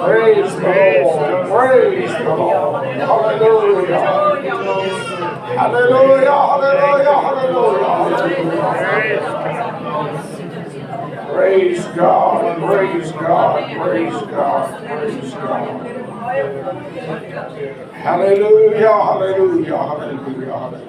Praise the Lord, praise the Lord, hallelujah, hallelujah, hallelujah, hallelujah, praise God, praise God, praise God, praise God, hallelujah, hallelujah, hallelujah, hallelujah।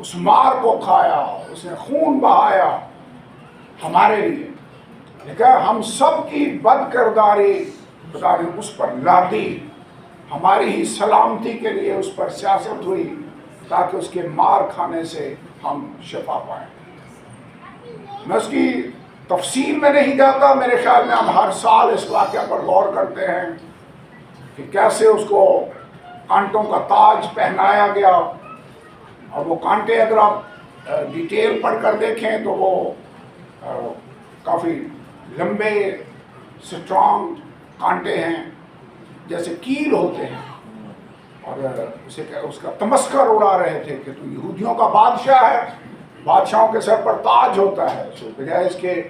اس مار کو کھایا، اس نے خون بہایا ہمارے لیے، لیکن ہم سب کی بد کرداری خدا نے اس پر لادی، ہماری ہی سلامتی کے لیے اس پر سیاست ہوئی تاکہ اس کے مار کھانے سے ہم شفا پائیں۔ میں اس کی تفصیل میں نہیں جاتا، میرے خیال میں ہم ہر سال اس واقعہ پر غور کرتے ہیں کہ کیسے اس کو کانٹوں کا تاج پہنایا گیا، اور وہ کانٹے اگر آپ ڈیٹیل پڑھ کر دیکھیں تو وہ کافی لمبے سٹرانگ کانٹے ہیں، جیسے کیل ہوتے ہیں، اور اس کا تمسکر اڑا رہے تھے کہ تو یہودیوں کا بادشاہ ہے، بادشاہوں کے سر پر تاج ہوتا ہے، سو بجائے اس کے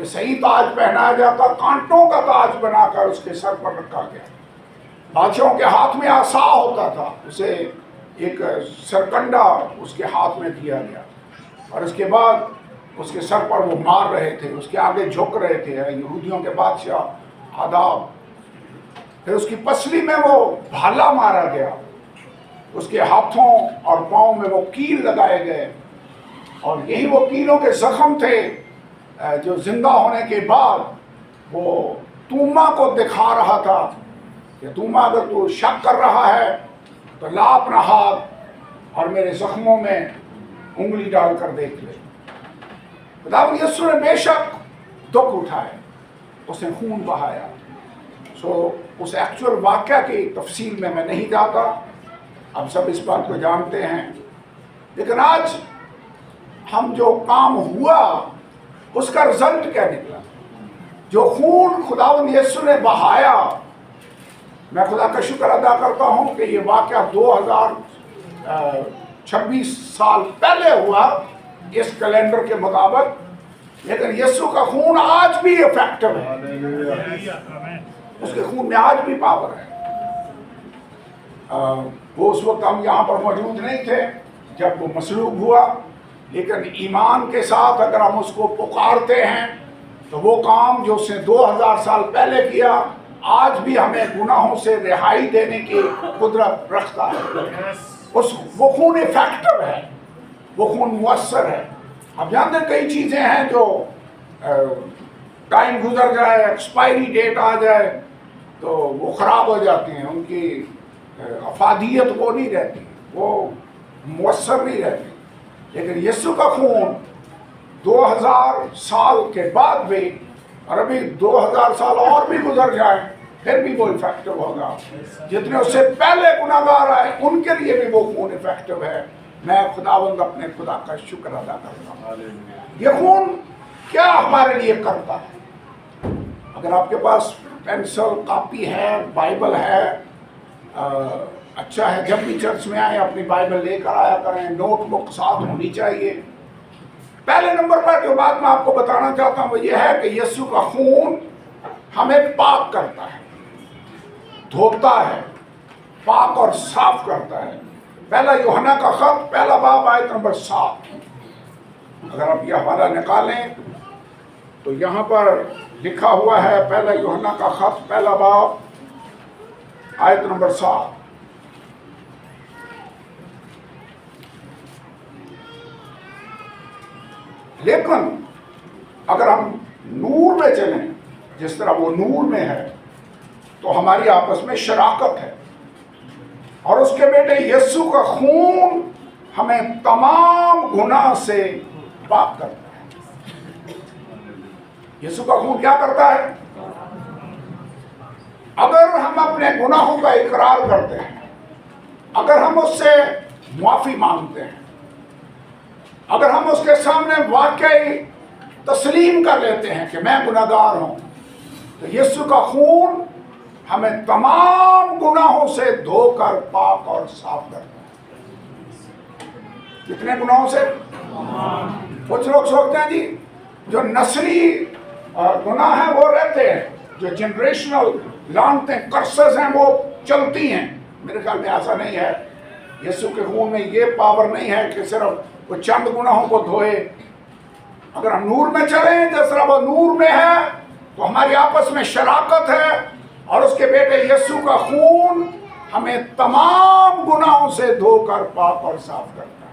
صحیح تاج پہنایا جاتا کانٹوں کا تاج بنا کر اس کے سر پر رکھا گیا۔ بادشاہوں کے ہاتھ میں عصا ہوتا تھا، اسے ایک سرکنڈا اس کے ہاتھ میں دیا گیا، اور اس کے بعد اس کے سر پر وہ مار رہے تھے، اس کے آگے جھک رہے تھے، یہودیوں کے بادشاہ آداب۔ پھر اس کی پسلی میں وہ بھالا مارا گیا، اس کے ہاتھوں اور پاؤں میں وہ کیل لگائے گئے، اور یہی وہ کیلوں کے زخم تھے جو زندہ ہونے کے بعد وہ توما کو دکھا رہا تھا کہ توما اگر تو شک کر رہا ہے تو لا اپنا ہاتھ اور میرے زخموں میں انگلی ڈال کر دیکھ لے۔ خداوند یسوع نے بے شک دکھ اٹھائے، اس نے خون بہایا۔ سو اس ایکچوئل واقعہ کی تفصیل میں نہیں جاتا، اب سب اس بات کو جانتے ہیں، لیکن آج ہم جو کام ہوا اس کا رزلٹ کیا نکلا؟ جو خون خداوند یسوع نے بہایا، میں خدا کا شکر ادا کرتا ہوں کہ یہ واقعہ 2026 سال پہلے ہوا اس کیلنڈر کے مطابق، لیکن یسوع کا خون آج بھی افیکٹو ہے، اس کے خون میں آج بھی پاور ہے۔ وہ اس وقت ہم یہاں پر موجود نہیں تھے جب وہ مصلوب ہوا، لیکن ایمان کے ساتھ اگر ہم اس کو پکارتے ہیں تو وہ کام جو اس نے 2000 سال پہلے کیا آج بھی ہمیں گناہوں سے رہائی دینے کی قدرت رکھتا ہے۔ وہ خون افیکٹو ہے، وہ خون مؤثر ہے۔ اب جانتے ہیں کئی چیزیں ہیں جو ٹائم گزر جائے، ایکسپائری ڈیٹ آ جائے تو وہ خراب ہو جاتی ہیں، ان کی افادیت وہ نہیں رہتی، وہ مؤثر نہیں رہتی، لیکن یسوع کا خون 2000 سال کے بعد بھی، اور ابھی 2000 سال اور بھی گزر جائیں پھر بھی وہ افیکٹو ہوگا۔ جتنے اس سے پہلے گناہگار آئے ان کے لیے بھی وہ خون افیکٹو ہے۔ میں خداوند اپنے خدا کا شکر ادا کرتا ہوں۔ یہ خون کیا ہمارے لیے کرتا ہے؟ اگر آپ کے پاس پینسل، کاپی ہے، بائبل ہے، اچھا ہے جب بھی چرچ میں آئیں اپنی بائبل لے کر آیا کریں، نوٹ بک ساتھ ہونی چاہیے۔ پہلے نمبر پر جو بات میں آپ کو بتانا چاہتا ہوں وہ یہ ہے کہ یسوع کا خون ہمیں پاک کرتا ہے، دھوتا ہے، پاک اور صاف کرتا ہے۔ پہلا یوحنا کا خط پہلا باب آیت نمبر 7، اگر آپ یہ حوالہ نکالیں تو یہاں پر لکھا ہوا ہے، پہلا یوحنا کا خط پہلا باب آیت نمبر 7۔ لیکن اگر ہم نور میں چلیں جس طرح وہ نور میں ہے تو ہماری آپس میں شراکت ہے، اور اس کے بیٹے یسوع کا خون ہمیں تمام گناہ سے پاک کرتا ہے۔ یسوع کا خون کیا کرتا ہے؟ اگر ہم اپنے گناہوں کا اقرار کرتے ہیں، اگر ہم اس سے معافی مانگتے ہیں، اگر ہم اس کے سامنے واقعی تسلیم کر لیتے ہیں کہ میں گناہگار ہوں، تو یسوع کا خون ہمیں تمام گناہوں سے دھو کر پاک اور صاف کرتا ہے۔ کتنے گناہوں سے؟ کچھ لوگ سوچتے ہیں جی جو نسلی گناہ ہیں وہ رہتے ہیں، جو جنریشنل لانتیں، کرسز ہیں وہ چلتی ہیں۔ میرے خیال میں ایسا نہیں ہے۔ یسوع کے خون میں یہ پاور نہیں ہے کہ صرف وہ چند گناہوں کو دھوئے۔ اگر ہم نور میں چلیں جس طرح وہ نور میں ہے تو ہماری آپس میں شراکت ہے، اور اس کے بیٹے یسوع کا خون ہمیں تمام گناہوں سے دھو کر پاک اور صاف کرتا ہے۔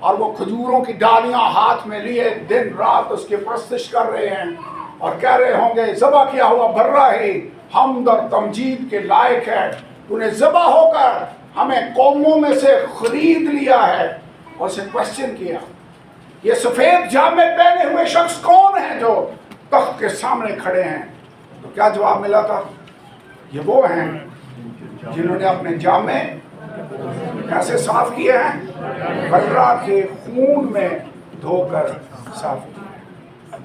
اور وہ کھجوروں کی ڈالیاں ہاتھ میں لیے دن رات اس کی پرستش کر رہے ہیں اور کہہ رہے ہوں گے ذبح کیا ہوا برا ہی حمد اور تمجید کے لائق ہے، انہیں ذبح ہو کر ہمیں قوموں میں سے خرید لیا ہے۔ اور اسے کوشچن کیا یہ سفید جامے پہنے ہوئے شخص کون ہیں جو تخت کے سامنے کھڑے ہیں؟ تو کیا جواب ملا تھا؟ یہ وہ ہیں جنہوں نے اپنے جامے کیسے صاف کیے ہیں؟ برا کے خون میں دھو کر صاف کیے۔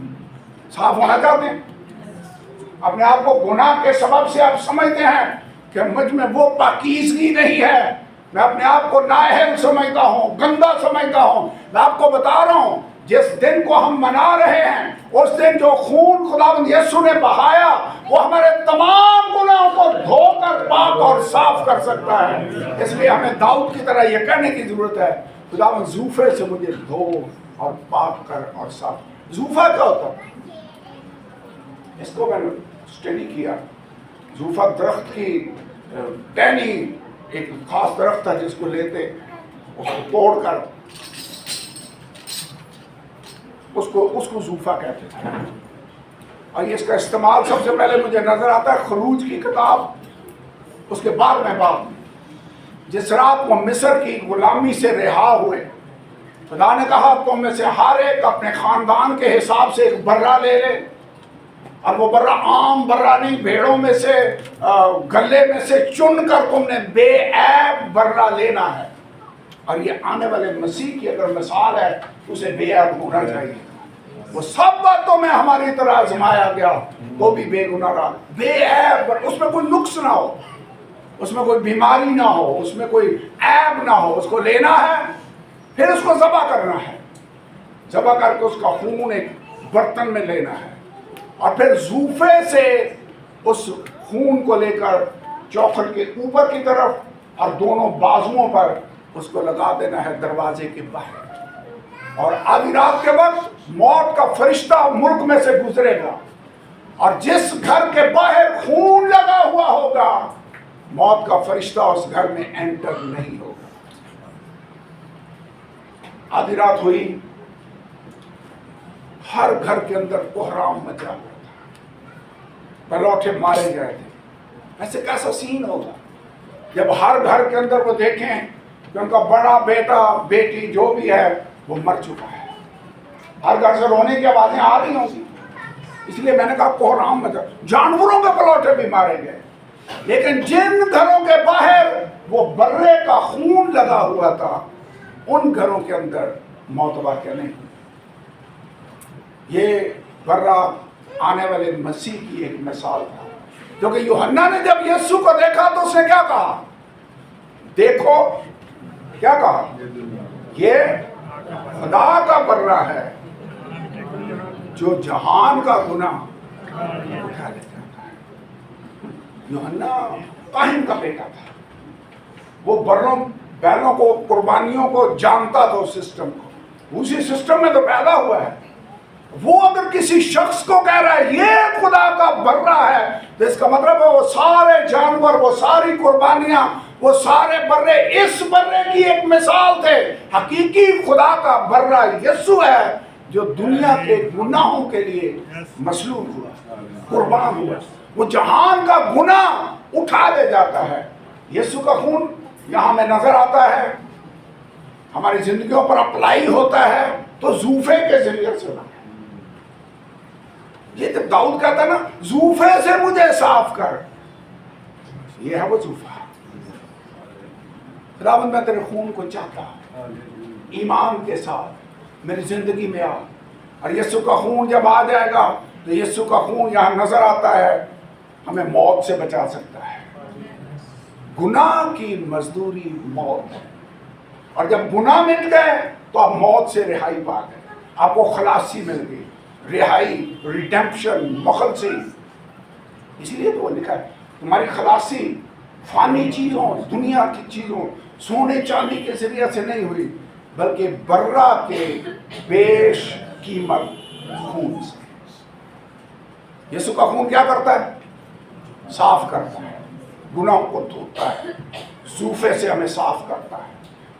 صاف ہونا چاہتے ہیں؟ اپنے آپ کو گناہ کے سبب سے آپ سمجھتے ہیں کہ مجھ میں وہ پاکیزگی نہیں ہے، میں اپنے آپ کو نااہل سمجھتا ہوں، گندا سمجھتا ہوں۔ میں آپ کو بتا رہا ہوں جس دن کو ہم منا رہے ہیں اس دن جو خون خداوند یسوع نے بہایا وہ ہمارے تمام گناہوں کو دھو کر پاک اور صاف کر سکتا ہے۔ اس لیے ہمیں داؤد کی طرح یہ کہنے کی ضرورت ہے خداوند زوفے سے مجھے دھو اور پاک کر اور صاف۔ زوفا کیا ہوتا ہے؟ اس کو میں نے اسٹڈی کیا۔ زوفا درخت کی ٹہنی، ایک خاص درخت تھا جس کو لیتے اس کو توڑ کر اس کو زوفا کہتے تھے۔ اور اس کا استعمال سب سے پہلے مجھے نظر آتا ہے خروج کی کتاب اس کے 12ویں باب میں، جس رات وہ مصر کی غلامی سے رہا ہوئے خدا نے کہا تم میں سے ہر ایک اپنے خاندان کے حساب سے ایک برا لے لے، اور وہ برا عام برا نہیں، بھیڑوں میں سے گلے میں سے چن کر تم نے بے عیب برا لینا ہے۔ اور یہ آنے والے مسیح کی اگر مثال ہے اسے بے عیب ہونا چاہیے۔ وہ سب باتوں میں ہماری طرح آزمایا گیا وہ بھی بے گناہ رہا، بے عیب، اس میں کوئی نقص نہ ہو، اس میں کوئی بیماری نہ ہو، اس میں کوئی عیب نہ ہو۔ اس کو لینا ہے، پھر اس کو ذبح کرنا ہے، ذبح کر کے اس کا خون ایک برتن میں لینا ہے، اور پھر زوفے سے اس خون کو لے کر چوکھٹ کے اوپر کی طرف اور دونوں بازوؤں پر اس کو لگا دینا ہے دروازے کے باہر۔ اور آدھی رات کے وقت موت کا فرشتہ ملک میں سے گزرے گا، اور جس گھر کے باہر خون لگا ہوا ہوگا موت کا فرشتہ اس گھر میں انٹر نہیں ہوگا۔ آدھی رات ہوئی، ہر گھر کے اندر کوہرام مچا ہوا تھا، بلوٹے مارے گئے تھے۔ ایسے کیسا سین ہوگا جب ہر گھر کے اندر وہ دیکھیں کہ ان کا بڑا بیٹا بیٹی جو بھی ہے وہ مر چکا ہے۔ ہر گھر سے رونے کی آوازیں آ رہی ہوں گی، اس لیے میں نے کہا کوہرام مچا، جانوروں کے پلوٹے بھی مارے گئے، لیکن جن گھروں کے باہر وہ برے کا خون لگا ہوا تھا ان گھروں کے اندر موت واقع نہیں۔ یہ برا آنے والے مسیح کی ایک مثال تھا، کیونکہ یوحنا نے جب یسوع کو دیکھا تو اس نے کیا کہا؟ دیکھو، کیا کہا؟ یہ خدا کا برا ہے جو جہان کا گناہ اٹھا لے جاتا ہے۔ یوحنا کاہن کا بیٹا تھا، وہ بروں بیلوں کو، قربانیوں کو جانتا تھا، اس سسٹم کو، اسی سسٹم میں تو پیدا ہوا ہے۔ وہ اگر کسی شخص کو کہہ رہا ہے یہ خدا کا برا ہے تو اس کا مطلب ہے وہ سارے جانور، وہ ساری قربانیاں، وہ سارے برے اس برے کی ایک مثال تھے۔ حقیقی خدا کا برا یسوع ہے جو دنیا کے گناہوں کے لیے مصلوب ہوا، قربان ہوا، وہ جہان کا گناہ اٹھا لے جاتا ہے۔ یسوع کا خون یہاں میں نظر آتا ہے، ہماری زندگیوں پر اپلائی ہوتا ہے تو زوفے کے ذریعے سے ہوتا ہے۔ یہ جب داؤد کہتا ہے نا زوفے سے مجھے صاف کر، یہ ہے وہ زوفہ۔ خداوند میں تیرے خون کو چاہتا ہوں، ایمان کے ساتھ میری زندگی میں آ، اور یسوع کا خون جب آ جائے گا تو یسوع کا خون یہاں نظر آتا ہے، ہمیں موت سے بچا سکتا ہے۔ گناہ کی مزدوری موت ہے، اور جب گناہ مٹ گئے تو آپ موت سے رہائی پا گئے، آپ کو خلاصی مل گئی، رہائی، ریڈیمپشن، مخلصی۔ اسی لیے تو وہ لکھا ہے تمہاری خلاصی فانی چیزوں، دنیا کی چیزوں، سونے چاندی کے ذریعے سے نہیں ہوئی بلکہ برا کے بیش قیمت خون سے۔ یسوع کا خون کیا کرتا ہے؟ صاف کرتا ہے، گناہوں کو دھوتا ہے، زوفے سے ہمیں صاف کرتا ہے۔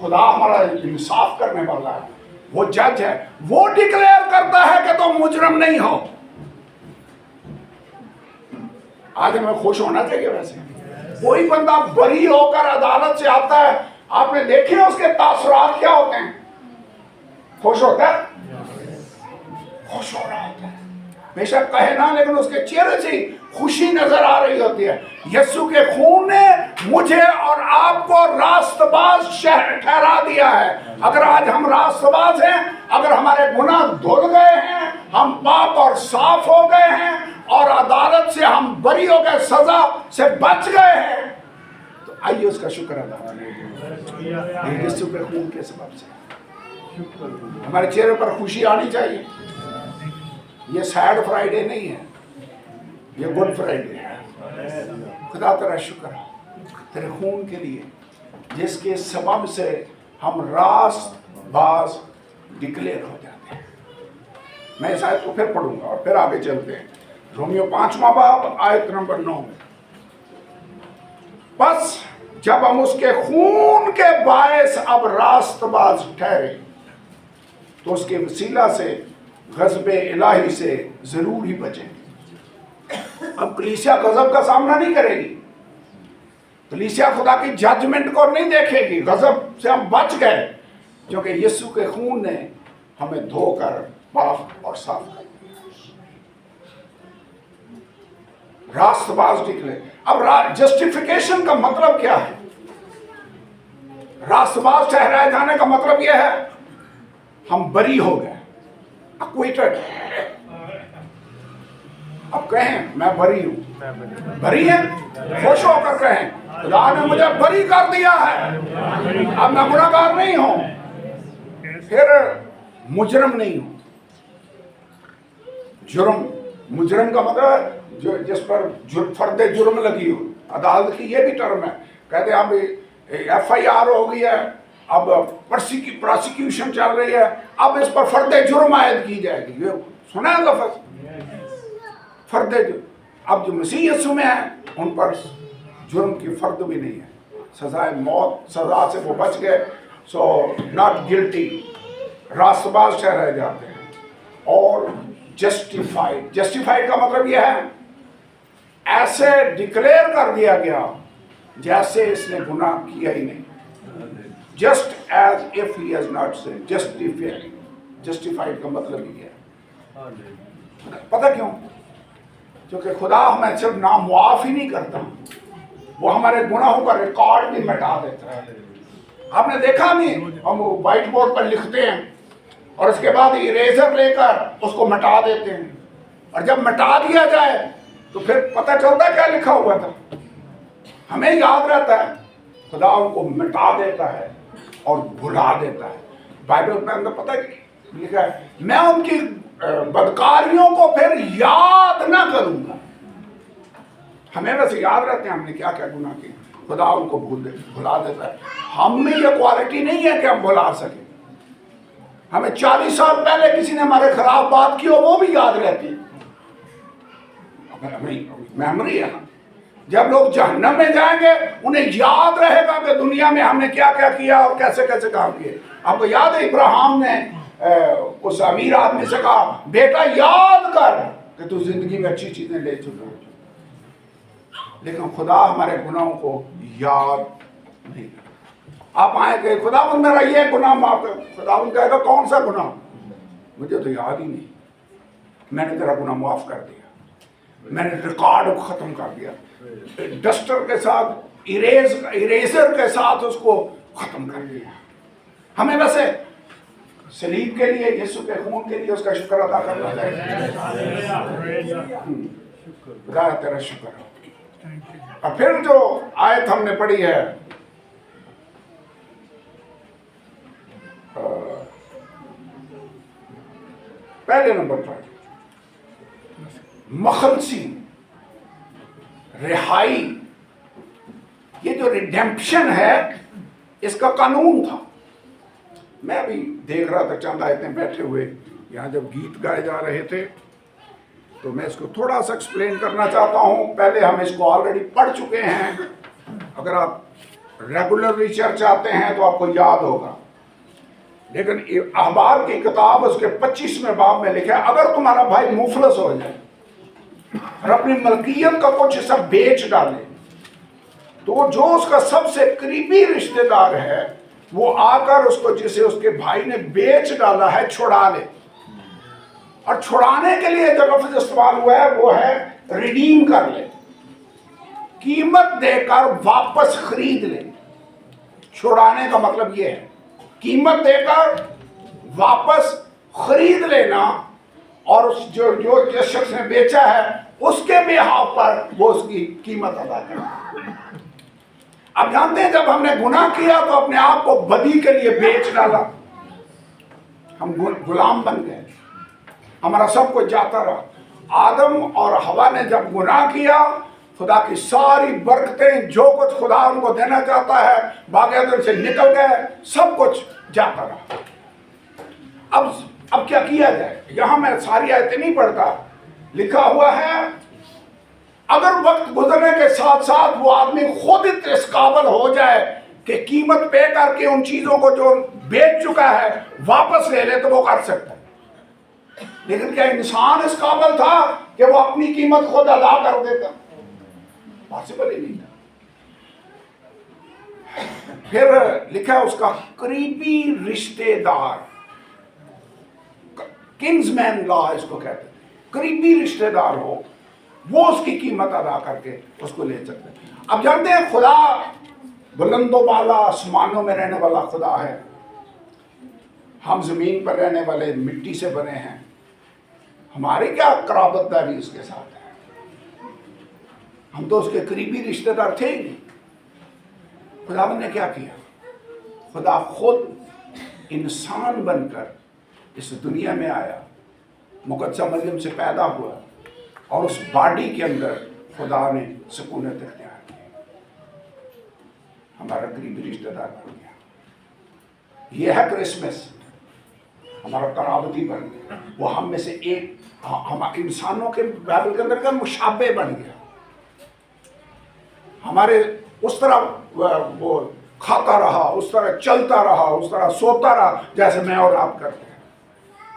خدا ہمارا انصاف کرنے والا ہے، وہ جج ہے، وہ ڈکلیئر کرتا ہے کہ تم مجرم نہیں ہو۔ آج ہمیں خوش ہونا چاہیے۔ ویسے کوئی بندہ بری ہو کر عدالت سے آتا ہے، آپ نے دیکھے اس کے تاثرات کیا ہوتے ہیں؟ خوش ہوتا ہے، خوش ہو رہا ہوتا ہے، بے شک کہے نہ، لیکن اس کے چہرے سے خوشی نظر آ رہی ہوتی ہے۔ یسوع کے خون نے مجھے اور آپ کو راست باز ٹھہرا دیا ہے۔ اگر آج ہم راست باز ہیں، اگر ہمارے گناہ دھل گئے ہیں، ہم پاک اور صاف ہو گئے ہیں، اور عدالت سے ہم بری ہو گئے، سزا سے بچ گئے ہیں، تو آئیے اس کا شکر ادا کریں۔ یسوع کے خون کے سبب سے ہمارے چہرے پر خوشی آنی چاہیے۔ یہ سیڈ فرائیڈے نہیں ہے، یہ گڈ فرائیڈے ہے۔ خدا تیرا شکر ہے تیرے خون کے لیے، جس کے سبب سے ہم راست باز ڈکلیئر ہو جاتے ہیں۔ میں اس آیت کو پھر پڑھوں گا اور پھر آگے چلتے ہیں۔ رومیو 5واں باب آیت نمبر 9 میں، بس جب ہم اس کے خون کے باعث اب راست باز ٹھہرے تو اس کے وسیلہ سے غضب الہی سے ضرور ہی بچیں گے۔ اب کلیسیا غضب کا سامنا نہیں کرے گی، کلیسیا خدا کی ججمنٹ کو نہیں دیکھے گی، غضب سے ہم بچ گئے کیونکہ یسوع کے خون نے ہمیں دھو کر پاک اور صاف کر دیا۔ راست باز نکلے۔ اب جسٹیفیکیشن کا مطلب کیا ہے؟ راست باز ٹھہرائے جانے کا مطلب یہ ہے ہم بری ہو گئے، اکویٹڈ۔ اب کہیں میں بری ہوں، بری ہے، خوش ہو کر کہیں خدا نے مجھے بری کر دیا ہے، اب میں گناہگار نہیں ہوں، پھر مجرم نہیں ہوں۔ مجرم کا مطلب جس پر فرد جرم لگی ہو، عدالت کی یہ بھی ٹرم ہے، کہتے ہیں اب ایف آئی آر ہو گئی ہے، اب پراسیکیوشن چل رہی ہے، اب اس پر فرد جرم عائد کی جائے گی۔ یہ سنا ہے لفظ فرد جرم؟ اب جو مسیح یسوع میں ہیں ان پر جرم کی فرد بھی نہیں ہے، سزائے موت، سزا سے وہ بچ گئے، سو ناٹ گلٹی، راست باز ٹھہرائے جاتے ہیں۔ اور جسٹیفائیڈ کا مطلب یہ ہے ایسے ڈکلیئر کر دیا گیا جیسے اس نے گناہ کیا ہی نہیں، just as if he has not sinned. Justified کا مطلب یہ ہے۔ پتہ کیوں؟ کیونکہ خدا ہمیں صرف نامعاف ہی نہیں کرتا، وہ ہمارے گناہوں کا ریکارڈ بھی مٹا دیتا ہے۔ آپ نے دیکھا نہیں، ہم وائٹ بورڈ پر لکھتے ہیں اور اس کے بعد اریزر لے کر اس کو مٹا دیتے ہیں، اور جب مٹا دیا جائے تو پھر پتہ چلتا ہے کیا لکھا ہوا تھا، ہمیں یاد رہتا ہے، خدا ان کو مٹا دیتا ہے اور بھلا دیتا ہے۔ بائبل میں اندر پتہ لکھا ہے میں ان کی بدکاریوں کو پھر یاد نہ کروں گا۔ ہمیں ویسے یاد رہتے ہیں ہم نے کیا کیا گناہ کیے، خدا ان کو بھلا دیتا ہے۔ ہم میں یہ کوالٹی نہیں ہے کہ ہم بھلا سکیں، ہمیں 40 سال پہلے کسی نے ہمارے خلاف بات کی ہو وہ بھی یاد رہتی ہے، میموری ہے۔ جب لوگ جہنم میں جائیں گے انہیں یاد رہے گا کہ دنیا میں ہم نے کیا کیا کیا اور کیسے کیسے کام کیے۔ آپ کو یاد ہے ابراہیم نے اس امیر آدمی سے کہا بیٹا یاد کر کہ تو زندگی میں اچھی چیزیں لے چکا ہے، لیکن خدا ہمارے گناہوں کو یاد نہیں کرتا۔ آپ آئیں کہ خدا میرا یہ گناہ معاف کر، خدا کہے گا کون سا گناہ؟ مجھے تو یاد ہی نہیں، میں نے تیرا گناہ معاف کر دیا، میں نے ریکارڈ ختم کر دیا، ڈسٹر کے ساتھ اریزر کے ساتھ اس کو ختم کر دیا۔ ہمیں ویسے صلیب کے لیے، یسوع کے خون کے لیے اس کا شکر ادا کرنا چاہیے۔ خدا تیرا شکر ہو۔ اور پھر جو آیت ہم نے پڑھی ہے پہلے نمبر پر مخلصی، رہائی، یہ جو ریڈیمپشن ہے اس کا قانون تھا۔ میں بھی دیکھ رہا تھا چند آیتیں بیٹھے ہوئے یہاں جب گیت گائے جا رہے تھے، تو میں اس کو تھوڑا سا ایکسپلین کرنا چاہتا ہوں۔ پہلے ہم اس کو آلریڈی پڑھ چکے ہیں، اگر آپ ریگولرلی چرچ آتے ہیں تو آپ کو یاد ہوگا، لیکن احبار کی کتاب اس کے 25ویں باب میں لکھا ہے اگر تمہارا بھائی مفلس ہو جائے اور اپنی ملکیت کا کچھ حصہ بیچ ڈالے تو جو اس کا سب سے قریبی رشتہ دار ہے وہ آ کر اس کو جسے اس کے بھائی نے بیچ ڈالا ہے چھڑا لے. اور چھڑانے کے لیے جو لفظ استعمال ہوا ہے وہ ہے ریڈیم کر لے، قیمت دے کر واپس خرید لے. چھڑانے کا مطلب یہ ہے قیمت دے کر واپس خرید لینا، اور اس جو جس شخص نے بیچا ہے اس کے بہاف پر وہ اس کی قیمت ادا کرنا. اب جانتے ہیں جب ہم نے گناہ کیا تو اپنے آپ کو بدی کے لیے بیچ ڈالا، ہم غلام بن گئے، ہمارا سب کچھ جاتا رہا. آدم اور حوا نے جب گناہ کیا خدا کی ساری برکتیں جو کچھ خدا ان کو دینا چاہتا ہے باغ عدن سے نکل گئے، سب کچھ جاتا رہا. اب کیا کیا جائے؟ یہاں میں ساری آیتیں نہیں پڑھتا، لکھا ہوا ہے اگر وقت گزرنے کے ساتھ ساتھ وہ آدمی خود اس قابل ہو جائے کہ قیمت پے کر کے ان چیزوں کو جو بیچ چکا ہے واپس لے لے تو وہ کر سکتا ہے. لیکن کیا انسان اس قابل تھا کہ وہ اپنی قیمت خود ادا کر دیتا؟ پاسبل ہی نہیں تھا. پھر لکھا اس کا قریبی رشتہ دار، کنگز مین لا اس کو کہتے ہیں، قریبی رشتہ دار ہو وہ اس کی قیمت ادا کر کے اس کو لے سکتے ہیں. اب جانتے ہیں خدا بلند و بالا آسمانوں میں رہنے والا خدا ہے، ہم زمین پر رہنے والے مٹی سے بنے ہیں، ہماری کیا قرابت داری اس کے ساتھ ہے؟ ہم تو اس کے قریبی رشتہ دار تھے ہی نہیں. خدا نے کیا کیا؟ خدا خود انسان بن کر اس دنیا میں آیا، مقدسہ مریم سے پیدا ہوا، اور اس باڈی کے اندر خدا نے سکونت اختیار کی، ہمارا قریبی رشتہ دار بن گیا. یہ ہے کرسمس، ہمارا قرابتی بن گیا. وہ ہم میں سے ایک، ہم انسانوں کے بائبل کے اندر کا مشابہ بن گیا. ہمارے اس طرح وہ کھاتا رہا، اس طرح چلتا رہا، اس طرح سوتا رہا جیسے میں اور آپ کرتے ہیں.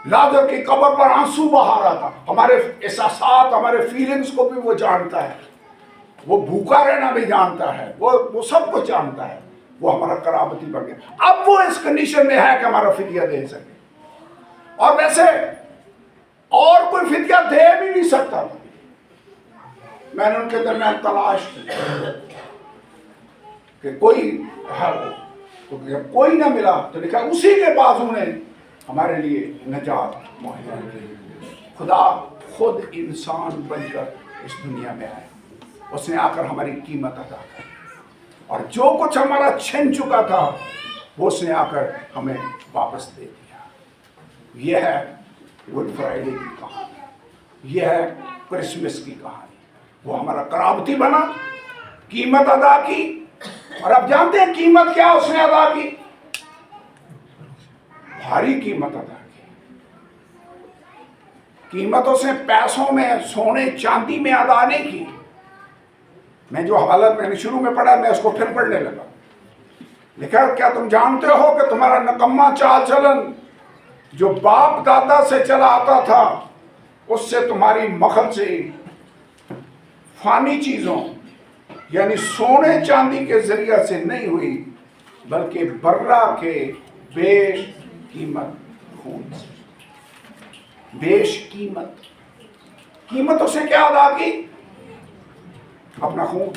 لازر کی قبر پر آنسو بہا رہا تھا. ہمارے احساسات، ہمارے فیلنگز کو بھی وہ جانتا ہے، وہ بھوکا رہنا بھی جانتا ہے، وہ سب کچھ جانتا ہے. وہ ہمارا قرابتی بن گیا. اب وہ اس کنڈیشن میں ہے کہ ہمارا فدیہ دے سکے، اور ویسے اور کوئی فدیہ دے بھی نہیں سکتا تھا. میں نے ان کے درمیان تلاش کی کہ کوئی ہے وہ، تو جب کوئی نہ ملا تو لکھا اسی کے بازو نے ہمارے لیے نجات مہیا کی. خدا خود انسان بن کر اس دنیا میں آیا، اس نے آ کر ہماری قیمت ادا کی، اور جو کچھ ہمارا چھن چکا تھا وہ اس نے آ کر ہمیں واپس دے دیا. یہ ہے گڈ فرائیڈے کی کہانی، یہ ہے کرسمس کی کہانی. وہ ہمارا قرابتی بنا، قیمت ادا کی. اور اب جانتے ہیں قیمت کیا اس نے ادا کی؟ بھاری قیمت ادا کی. قیمت اس نے پیسوں میں، سونے چاندی میں ادا نہیں کی. میں جو حوالہ میں نے شروع میں پڑھا میں اس کو پھر پڑھنے لگا. لکھا کیا تم جانتے ہو کہ تمہارا نکما چال چلن جو باپ دادا سے چلا آتا تھا اس سے تمہاری مخلصی فانی چیزوں یعنی سونے چاندی کے ذریعہ سے نہیں ہوئی بلکہ برہ کے بیش قیمت خون سے. بیش قیمت اسے کیا ادا کی؟ اپنا خون.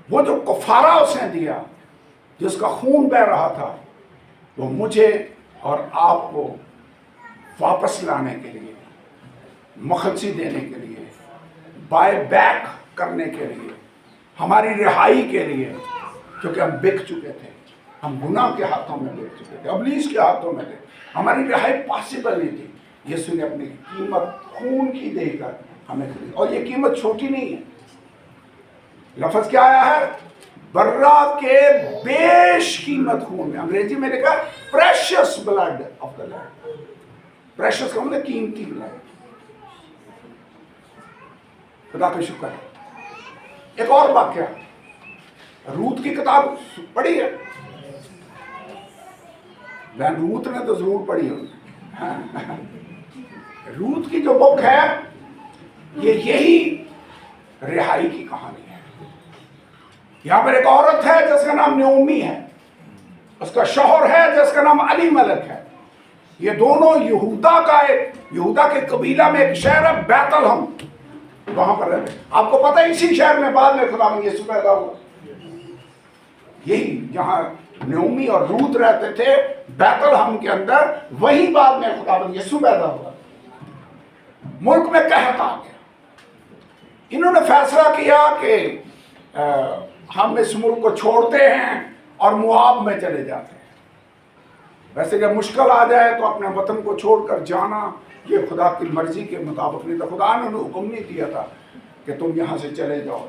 وہ جو کفارہ اس نے دیا، جس کا خون بہ رہا تھا، وہ مجھے اور آپ کو واپس لانے کے لیے، مخلصی دینے کے لیے، بائی بیک کرنے کے لیے، ہماری رہائی کے لیے. کیونکہ ہم بک چکے تھے، ہم گناہ کے ہاتھوں میں بک چکے تھے، ابلیس کے ہاتھوں میں تھے، ہماری رہائی پاسبل نہیں تھی. یسوع نے اپنی قیمت خون کی دے کر ہمیں خرید. اور یہ قیمت چھوٹی نہیں ہے. لفظ کیا آیا ہے؟ برہ کے بیش قیمت خون میں. انگریزی میں لکھا precious blood of the lord. Precious کا مطلب قیمتی بلڈ. خدا کا شکر ہے. ایک اور واقعہ روت کی کتاب پڑھی ہے؟ بہن روت نے تو ضرور پڑھی ہوگی. روت کی جو بک ہے یہی رہائی کی کہانی ہے. یہاں پر ایک عورت ہے جس کا نام نعومی ہے, اس کا شوہر ہے جس کا نام علی ملک ہے. یہ دونوں یہودا کے قبیلہ میں ایک شہر ہے بیت الحم, وہاں پر رہتے. آپ کو پتہ ہے اسی شہر میں بعد میں خدا یسوع پیدا ہوا. یہی جہاں نعومی اور روت رہتے تھے بیت الحم کے اندر, وہی بعد میں خدا یسوع پیدا ہوا. ملک میں قحط آ گیا. انہوں نے فیصلہ کیا کہ ہم اس ملک کو چھوڑتے ہیں اور مواب میں چلے جاتے ہیں. ویسے جب مشکل آ جائے تو اپنے وطن کو چھوڑ کر جانا یہ خدا کی مرضی کے مطابق نہیں تھا. خدا نے انہیں حکم نہیں دیا تھا کہ تم یہاں سے چلے جاؤ.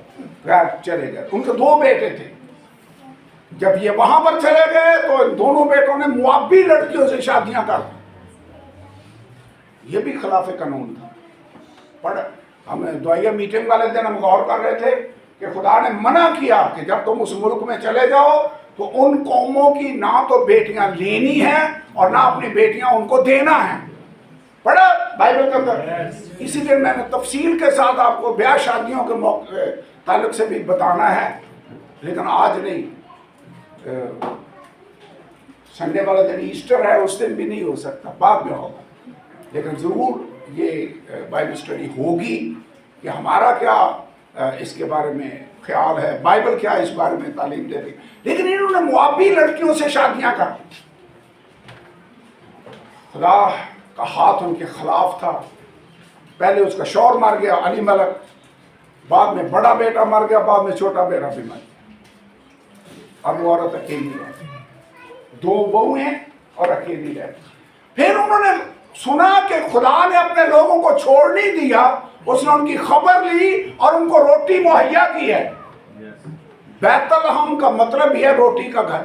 چلے گئے. ان کے 2 بیٹے تھے. جب یہ وہاں پر چلے گئے تو ان دونوں بیٹوں نے موابی لڑکیوں سے شادیاں کر دی. یہ بھی خلاف قانون تھا. پر ہم دعائیہ میٹنگ والے دن ہم غور کر رہے تھے کہ خدا نے منع کیا کہ جب تم اس ملک میں چلے جاؤ تو ان قوموں کی نہ تو بیٹیاں لینی ہیں اور نہ اپنی بیٹیاں ان کو دینا ہے. پڑھا بائبل کے اندر. اسی لیے میں نے تفصیل کے ساتھ آپ کو بیاہ شادیوں کے موقع تعلق سے بھی بتانا ہے, لیکن آج نہیں. سنڈے والا دن ایسٹر ہے, اس دن بھی نہیں ہو سکتا, بعد میں ہوگا. لیکن ضرور یہ بائبل اسٹڈی ہوگی کہ ہمارا کیا اس کے بارے میں خیال ہے, بائبل کیا اس بارے میں تعلیم دے رہی. لیکن انہوں نے موابی لڑکیوں سے شادیاں کر دی. خدا کا ہاتھ ان کے خلاف تھا. پہلے اس کا شوہر مر گیا علی ملک, بعد میں بڑا بیٹا مر گیا, بعد میں چھوٹا بیٹا بھی مر گیا. اب وہ عورت اکیلی رہتی. 2 بہو ہیں اور اکیلی رہتی. پھر انہوں نے سنا کہ خدا نے اپنے لوگوں کو چھوڑ نہیں دیا. اس نے ان کی خبر لی اور ان کو روٹی مہیا کی ہے. بیت الحم کا مطلب یہ ہے روٹی کا گھر.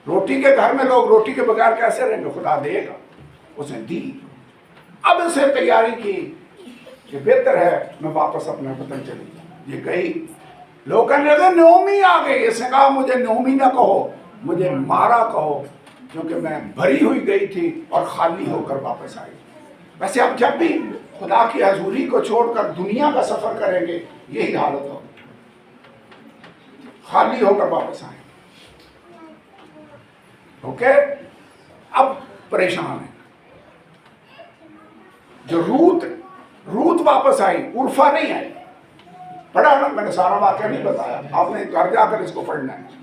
روٹی کے گھر میں لوگ روٹی کے بغیر کیسے رہیں گے؟ خدا دے گا. اس نے دی. اب اسے تیاری کی کہ بہتر ہے میں واپس اپنے وطن چلی جاؤں. یہ گئی. لوگ کہنے لگے نعومی آ گئی. اس نے کہا مجھے نعومی نہ کہو, مجھے مارا کہو, کیونکہ میں بھری ہوئی گئی تھی اور خالی ہو کر واپس آئی. ویسے اب جب بھی خدا کی حضوری کو چھوڑ کر دنیا کا سفر کریں گے یہی حالت ہوگی, خالی ہو کر واپس آئیں. اوکے. اب پریشان ہے. جو روت واپس آئی, عرفہ نہیں آئی. پڑھا نا, میں نے سارا واقعہ نہیں بتایا, آپ نے گھر جا کر اس کو پڑھنا ہے.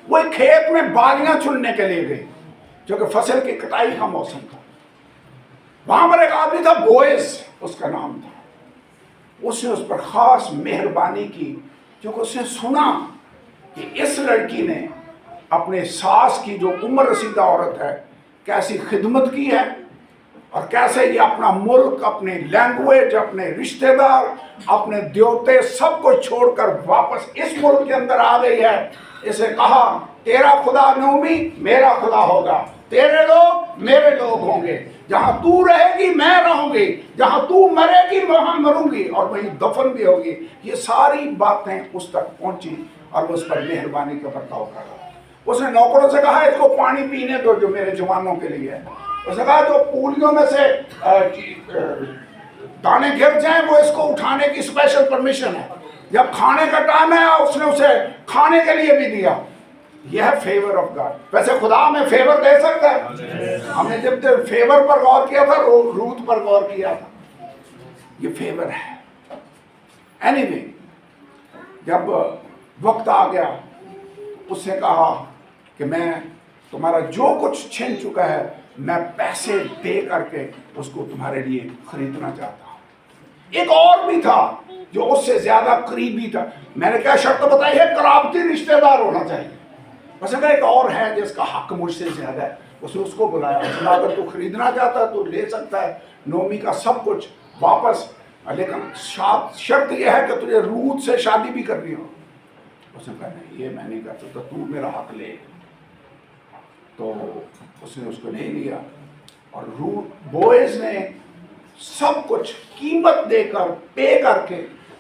وہ ایک کھیت میں بالیاں چننے کے لیے گئی جو کہ فصل کی کٹائی کا موسم تھا. وہاں پر ایک آدمی تھا بوئز اس کا نام تھا. اس نے اس پر خاص مہربانی کی کیونکہ اس نے سنا کہ اس لڑکی نے اپنے ساس کی جو عمر رسیدہ عورت ہے کیسی خدمت کی ہے, اور کیسے یہ اپنا ملک, اپنی لینگویج, اپنے رشتہ دار, اپنے دیوتے سب کو چھوڑ کر واپس اس ملک کے اندر آ گئی ہے. اسے کہا تیرا خدا نعومی میرا خدا ہوگا, تیرے لوگ میرے لوگ ہوں گے, جہاں تو رہے گی میں رہوں گی, جہاں تو مرے گی وہاں مروں گی, اور وہیں دفن بھی ہوگی. یہ ساری باتیں اس تک پہنچی اور وہ اس پر مہربانی کا برتاؤ کر رہا. اس نے نوکروں سے کہا اس کو پانی پینے دو جو میرے جوانوں کے لیے ہے. اس نے کہا جو پولیوں میں سے دانے گر جائیں وہ اس کو اٹھانے کی اسپیشل پرمیشن ہے. جب کھانے کا ٹائم ہے اس نے اسے کھانے کے لیے بھی دیا. یہ ہے فیور آف گاڈ. ویسے خدا ہمیں فیور دے سکتا ہے. ہم نے جب فیور پر غور کیا تھا, روت پر غور کیا تھا. یہ فیور ہے. اینی وے, جب وقت آ گیا اس نے کہا کہ میں تمہارا جو کچھ چھن چکا ہے میں پیسے دے کر کے اس کو تمہارے لیے خریدنا چاہتا ہوں. ایک اور بھی تھا جو اس سے زیادہ قریبی تھا. میں نے کیا شرط بتائی ہے؟ قرابتی رشتہ دار ہونا چاہیے. بس اگر ایک اور ہے جس کا حق مجھ سے زیادہ ہے, اس نے اس کو بلایا. اس نے اگر تو خریدنا چاہتا ہے تو لے سکتا ہے نعومی کا سب کچھ واپس, لیکن شرط یہ ہے کہ تجھے روت سے شادی بھی کرنی ہو. اس نے کہا نہیں یہ میں نہیں کر سکتا, تو میرا حق لے. تو اس نے اس کو لے لیا اور بوئز نے سب کچھ قیمت دے کر پے کر کے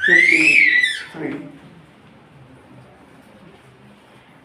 53।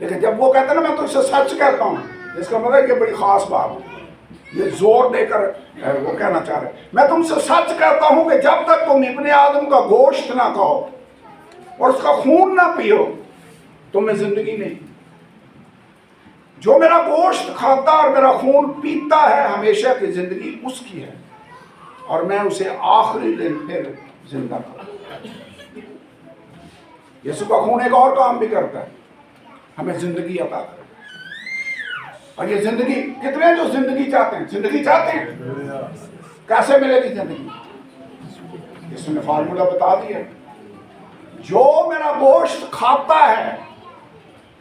لیکن جب وہ کہتے ہیں نا میں تجھ سے سچ کہتا ہوں، اس کا مطلب ہے کہ بڑی خاص بات ہے، یہ زور دے کر وہ کہنا چاہ رہے ہیں میں تم سے سچ کہتا ہوں کہ جب تک تم ابن آدم کا گوشت نہ کھاؤ اور اس کا خون نہ پیو تمہیں زندگی نہیں۔ جو میرا گوشت کھاتا اور میرا خون پیتا ہے ہمیشہ کی زندگی اس کی ہے، اور میں اسے آخری دن پھر زندہ کروں۔ یسوع کا خون ایک اور کام بھی کرتا ہے، ہمیں زندگی عطا کرتا ہے۔ اور یہ زندگی کتنے جو زندگی چاہتے ہیں؟ زندگی چاہتے ہیں، کیسے ملے گی زندگی؟ اس نے فارمولا بتا دیا، جو میرا گوشت کھاتا ہے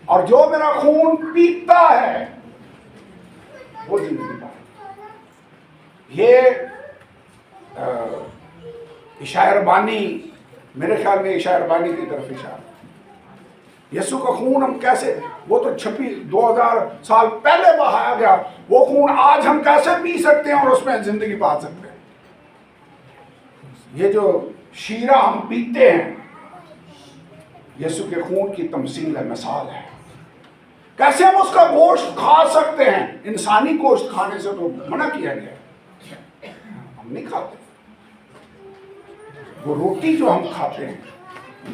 اور جو میرا خون پیتا ہے وہ زندگی پائے۔ یہ اشعیا بانی، میرے خیال میں اشعیا بانی کی طرف اشارہ۔ یسوع کا خون ہم کیسے، وہ تو 2000 سال پہلے بہایا گیا، وہ خون آج ہم کیسے پی سکتے ہیں اور اس میں زندگی پا سکتے ہیں؟ یہ جو شیرہ ہم پیتے ہیں یسوع کے خون کی تمثیل ہے، مثال ہے۔ کیسے ہم اس کا گوشت کھا سکتے ہیں؟ انسانی گوشت کھانے سے تو منع کیا گیا، ہم نہیں کھاتے۔ وہ روٹی جو ہم کھاتے ہیں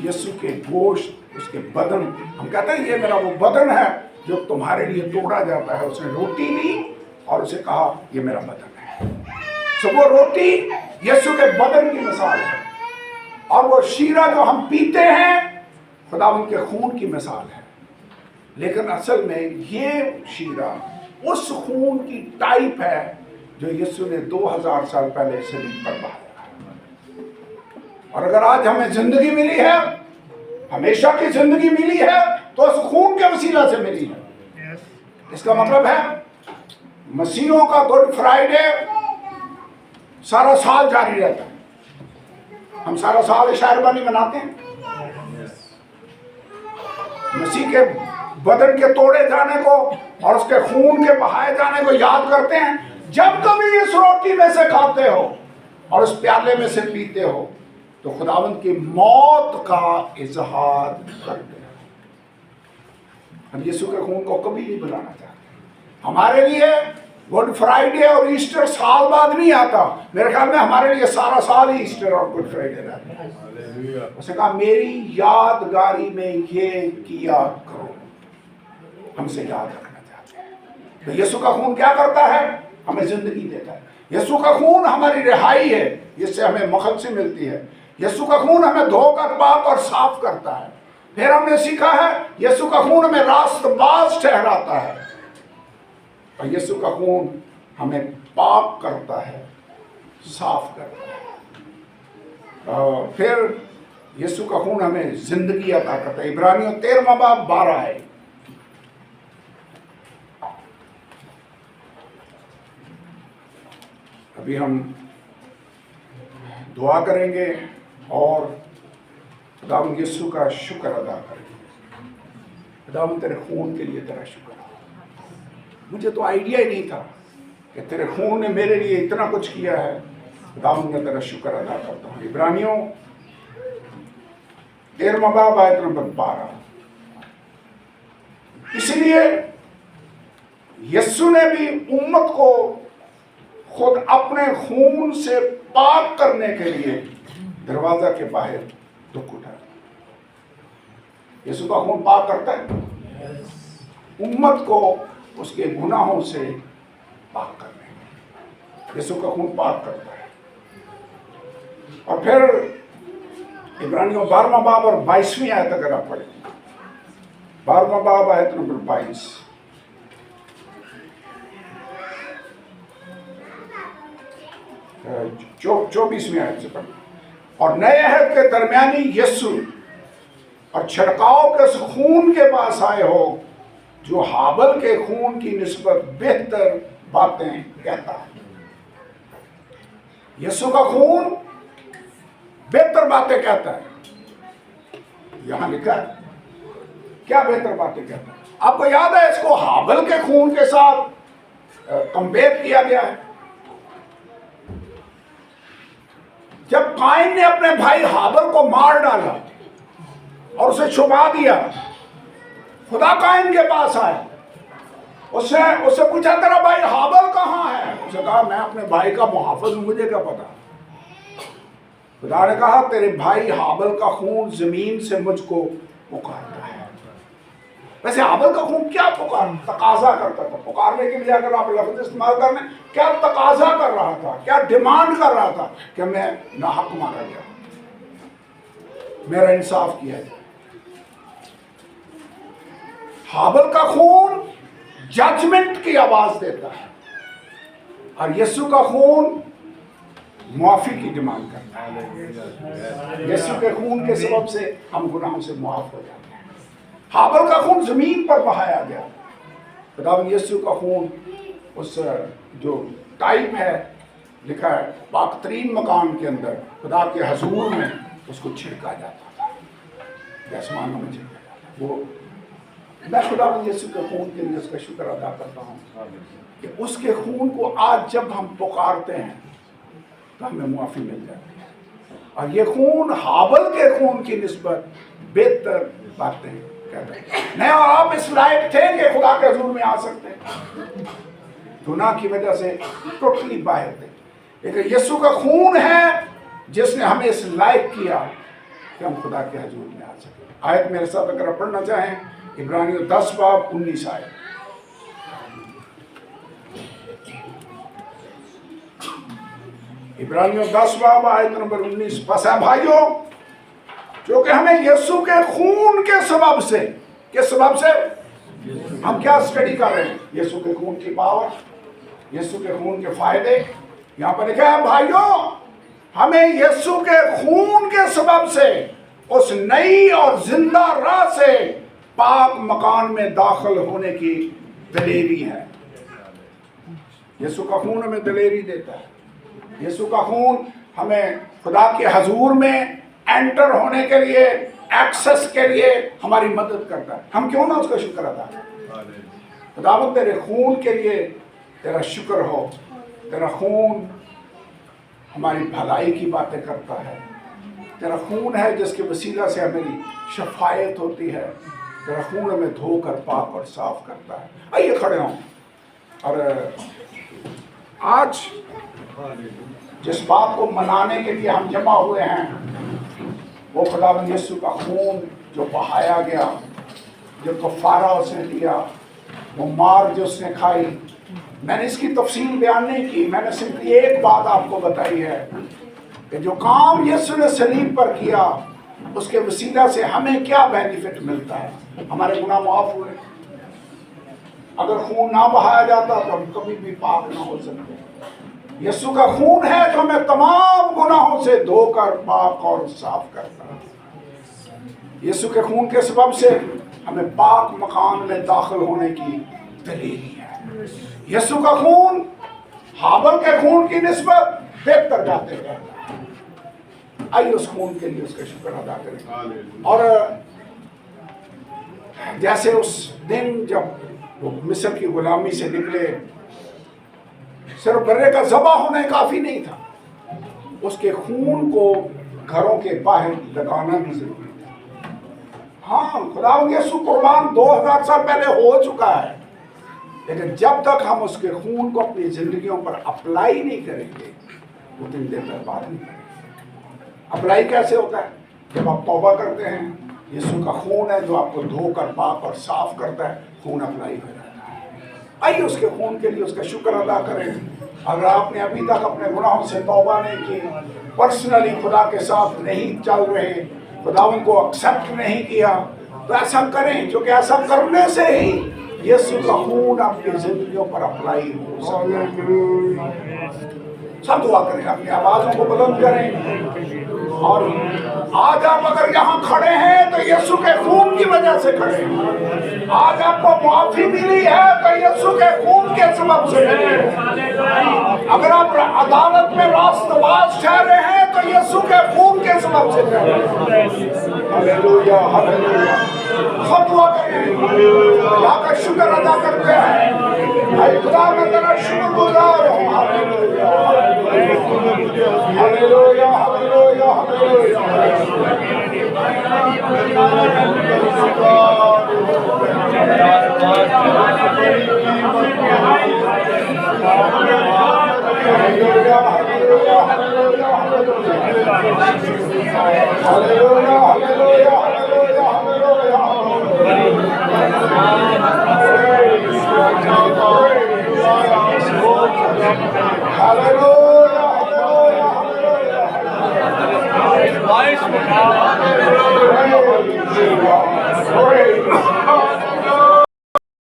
یسوع کے گوشت، اس کے بدن، ہم کہتے ہیں یہ میرا وہ بدن ہے جو تمہارے لیے توڑا جاتا ہے۔ اس نے روٹی لی اور اسے کہا یہ میرا بدن ہے۔ سو وہ روٹی یسوع کے بدن کی مثال ہے، اور وہ شیرہ جو ہم پیتے ہیں خداوند کے خون کی مثال ہے۔ لیکن اصل میں یہ شیرہ اس خون کی ٹائپ ہے جو یسوع نے 2000 سال پہلے صلیب پر بہایا۔ اور اگر آج ہمیں زندگی ملی ہے، ہمیشہ کی زندگی ملی ہے، تو اس خون کے وسیلہ سے ملی ہے۔ اس کا مطلب ہے مسیحوں کا گڈ فرائیڈے سارا سال جاری رہتا ہے۔ ہم سارا سال اشعیا بانی مناتے ہیں، مسیح کے بدن کے توڑے جانے کو اور اس کے خون کے بہائے جانے کو یاد کرتے ہیں۔ جب کبھی اس روٹی میں سے کھاتے ہو اور اس پیالے میں سے پیتے ہو تو خداوند کی موت کا اظہار کرتے ہیں۔ ہم یسوع کے خون کو کبھی نہیں بلانا چاہتے۔ ہمارے لیے گڈ فرائیڈے اور ایسٹر سال بعد نہیں آتا، میرے خیال میں ہمارے لیے سارا سال ہی ایسٹر اور گڈ فرائیڈے رہتا ہے۔ اس نے کہا میری یادگاری میں یہ کیا کرو، ہم سے یاد رکھنا چاہتے ہیں۔ تو یسوع کا خون کیا کرتا ہے؟ ہمیں زندگی دیتا ہے۔ یسوع کا خون ہماری رہائی ہے، جس سے ہمیں مخلصی ملتی ہے۔ یسوع کا خون ہمیں دھو کر پاک اور صاف کرتا ہے۔ پھر ہم نے سیکھا ہے یسوع کا خون ہمیں راست باز ٹھہراتا ہے، اور یسوع کا خون ہمیں پاک کرتا ہے، صاف کرتا ہے۔ اور پھر یسوع کا خون ہمیں زندگی عطا کرتا ہے۔ عبرانیوں 13 باب 12 ہے۔ ابھی ہم دعا کریں گے اور خداوند یسوع کا شکر ادا کریں گے۔ خداوند تیرے خون کے لیے تیرا شکر، مجھے تو آئیڈیا ہی نہیں تھا کہ تیرے خون نے میرے لیے اتنا کچھ کیا ہے۔ خداوند میں تیرا شکر ادا کرتا ہوں۔ عبرانیوں 13 باب آیت نمبر 12۔ اس لیے یسوع نے بھی امت کو خود اپنے خون سے پاک کرنے کے لیے دروازہ کے باہر دکھ اٹھایا۔ یسوع کا خون پاک کرتا ہے امت کو اس کے گناہوں سے پاک کرنے میں۔ یسوع کا خون پاک کرتا ہے۔ اور پھر عبرانیوں 12 باب اور 22ویں آیت اگر آپ پڑھیں، 12 باب آیت نمبر 22، جو 24ویں آیت سے پڑھیں۔ اور نئے عہد کے درمیانی یسوع اور چھڑکاؤ کے اس خون کے پاس آئے ہو جو ہابل کے خون کی نسبت بہتر باتیں کہتا ہے۔ یسوع کا خون بہتر باتیں کہتا ہے۔ یہاں لکھا ہے کیا بہتر باتیں کہتا ہے؟ آپ کو یاد ہے اس کو ہابل کے خون کے ساتھ کمپیئر کیا گیا ہے۔ جب قائن نے اپنے بھائی ہابل کو مار ڈالا اور اسے چھپا دیا، خدا قائن کے پاس آیا، اس سے پوچھا تیرا بھائی حابل کہاں ہے؟ اس نے کہا میں اپنے بھائی کا محافظ ہوں، مجھے کیا پتا۔ خدا نے کہا تیرے بھائی حابل کا خون زمین سے مجھ کو پکارتا ہے۔ ویسے حابل کا خون کیا تقاضا کرتا تھا؟ پکارنے کے لیے اگر آپ لفظ استعمال کرنے، کیا تقاضا کر رہا تھا، کیا ڈیمانڈ کر رہا تھا کہ میں ناحق مارا گیا، میرا انصاف کیا جائے۔ حابل کا خون ججمنٹ کی آواز دیتا ہے، اور یسوع کا خون معافی کی ڈیمانڈ کرتا ہے۔ یسوع کے خون کے سبب سے ہم گناہوں سے معاف ہو جاتے ہیں۔ حابل کا خون زمین پر بہایا گیا، خداوند یسوع کا خون اس جو ٹائپ ہے لکھا ہے پاک ترین مکان کے اندر خدا کے حضور میں اس کو چھڑکا جاتا تھا، آسمانوں میں چھڑکا جاتا۔ وہ میں خداوند یسوع کے خون کے لیے اس کا شکر ادا کرتا ہوں کہ اس کے خون کو آج جب ہم پکارتے ہیں تو ہمیں معافی مل جاتی ہے، اور یہ خون حابل کے خون کی نسبت بہتر باتیں کہتا ہے۔ نہیں، اور آپ اس لائق تھے کہ خدا کے حضور میں آ سکتے ہیں، گناہ کی وجہ سے ٹوٹلی باہر تھے، لیکن یسوع کا خون ہے جس نے ہمیں اس لائق کیا کہ ہم خدا کے حضور میں آ سکیں۔ آیت میرے ساتھ اگر آپ پڑھنا چاہیں، عبرانیوں 10 باب 19 آیت۔ عبرانیوں 10 باب آیت نمبر 19۔ بس ہے بھائیوں، جو کہ ہمیں یسوع کے خون کے سبب سے، کس سبب سے؟ ہم کیا اسٹڈی کر رہے ہیں؟ یسوع کے خون کی پاور، یسوع کے خون کے فائدے۔ یہاں پر لکھا ہے بھائیوں، ہمیں یسوع کے خون کے سبب سے اس نئی اور زندہ راہ سے پاک مکان میں داخل ہونے کی دلیری ہے۔ یسوع کا خون ہمیں دلیری دیتا ہے، یسوع کا خون ہمیں خدا کے حضور میں انٹر ہونے کے لیے، ایکسس کے لیے ہماری مدد کرتا ہے۔ ہم کیوں نہ اس کا شکر ادا کریں؟ خداوند تیرے خون کے لیے تیرا شکر ہو، تیرا خون ہماری بھلائی کی باتیں کرتا ہے، تیرا خون ہے جس کے وسیلہ سے ہماری شفاعت ہوتی ہے، تیرا خون ہمیں دھو کر پاک اور صاف کرتا ہے۔ آئیے کھڑے ہوں، اور آج جس بات کو منانے کے لیے ہم جمع ہوئے ہیں وہ خداوند یسوع کا خون جو بہایا گیا، جو کفارہ اس نے دیا، وہ مار جو اس نے کھائی۔ میں نے اس کی تفصیل بیان نہیں کی، میں نے صرف ایک بات آپ کو بتائی ہے کہ جو کام یسوع نے صلیب پر کیا اس کے وسیلہ سے ہمیں کیا بینیفٹ ملتا ہے۔ ہمارے گناہ معاف ہوئے۔ اگر خون نہ بہایا جاتا تو ہم کبھی بھی پاک نہ ہو سکتے۔ یسوع کا خون ہے جو ہمیں تمام گناہوں سے دھو کر پاک اور صاف کرتا ہے۔ یسوع کے خون کے سبب سے ہمیں پاک مکان میں داخل ہونے کی دلیری ہے۔ یسوع کا خون حابل کے خون کی نسبت بہتر جاتے ہیں۔ آئیے اس خون کے لیے اس کا شکر ادا کریں۔ اور جیسے اس دن جب وہ مصر کی غلامی سے نکلے، صرف برے کا ذبح ہونا کافی نہیں تھا، اس کے خون کو گھروں کے باہر لگانا بھی ضروری تھا۔ ہاں، خداوند یسوع قربان 2000 سال پہلے ہو چکا ہے، لیکن جب تک ہم اس کے خون کو اپنی زندگیوں پر اپلائی نہیں کریں گے اتنی دیر برباد نہیں کریں گے۔ اپلائی کیسے ہوتا ہے؟ جب آپ توبہ کرتے ہیں، یسوع کا خون ہے جو آپ کو دھو کر پاک اور صاف کرتا ہے، خون اپلائی ہو جاتا ہے۔ آئیے اس کے خون کے لیے اس کا شکر ادا کریں۔ اگر آپ نے ابھی تک اپنے گناہوں سے توبہ نہیں کی، پرسنلی خدا کے ساتھ نہیں چل رہے، خداوند کو ایکسیپٹ نہیں کیا، تو ایسا کریں، کیونکہ ایسا کرنے سے ہی یسوع کا خون آپ کی زندگیوں پر اپلائی ہو سکتا ہے۔ سب دعا کریں، اپنی آوازوں کو بلند کریں۔ اور آج آپ اگر یہاں کھڑے ہیں تو یسوع کے خون کی وجہ سے کھڑے ہیں۔ آج آپ کو معافی ملی ہے تو یسوع کے خون کے سبب سے ملی ہے۔ اگر آپ عدالت میں راست باز ٹھہرے ہیں تو یسوع کے خون کے سبب سے ٹھہرے ہیں۔ ہلیلویا، ہلیلویا۔ سب دعا کریں، اللہ کا شکر ادا کرتے ہیں۔ اے خدا میں تیرا شکر گزار ہوں۔ ہلیلویا، ہلیلویا، ہلیلویا، ہلیلویا۔ Hallelujah, hallelujah, hallelujah, hallelujah.